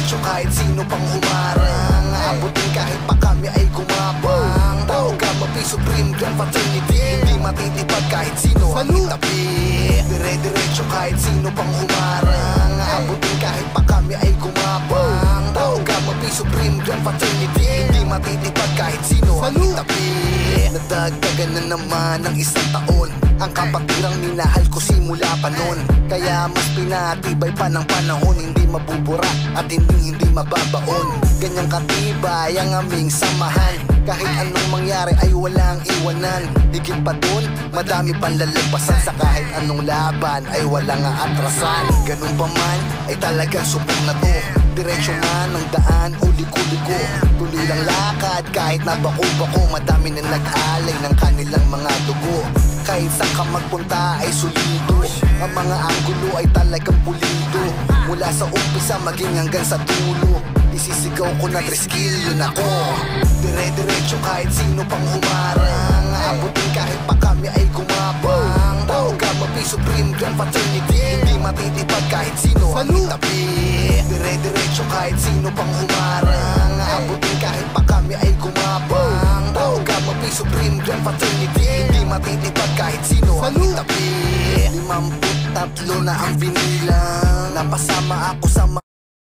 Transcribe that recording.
dire-diretso kahit sino pang humarang. Abutin kahit pa kami ay gumapang. Tao Gamma Pi Supreme Grand Fraternity, hindi matitipad kahit sino ang itabi. Dire-diretso kahit sino pang humarang. Abutin kahit pa kami ay gumapang. Tao Gamma Pi Supreme Grand Fraternity, hindi matitipad kahit sino ang itabi. Nadagdagan na naman ng isang taon ang kapatirang minahal ko simula pa nun. Kaya mas pinatibay pa ng panahon, hindi mabubura at hindi mababaon. Ganyang katibay ang aming samahan, kahit anong mangyari ay walang iwanan. Higit pa dun, madami pang lalagpasan, sa kahit anong laban ay walang aatrasan. Ganun pa man ay talagang subok na to, diretsyo man ang daan o liko-liko. Tuloy lang lakad kahit nabako-bako, madami na nag-alay ng kanilang mga dugo. Kahit saan ka magpunta ay solido, ang mga anggulo ay talagang pulido. Mula sa umpisa maging hanggang sa dulo, isisigaw ko na triskilyo na ko. Dire-diretso kahit sino pang humarang. Abutin kahit pa kami ay gumapang. Tao Gamma Pi Supreme Grand Fraternity, hindi matitipad kahit sino ang itabi. Dire-diretso kahit sino pang humarang. Abutin kahit pa kami ay gumapang. Tao Gamma Pi Supreme Grand Fraternity, hindi matitipad kahit sino ang itabi. 53 na ang binilang, napasama ako sa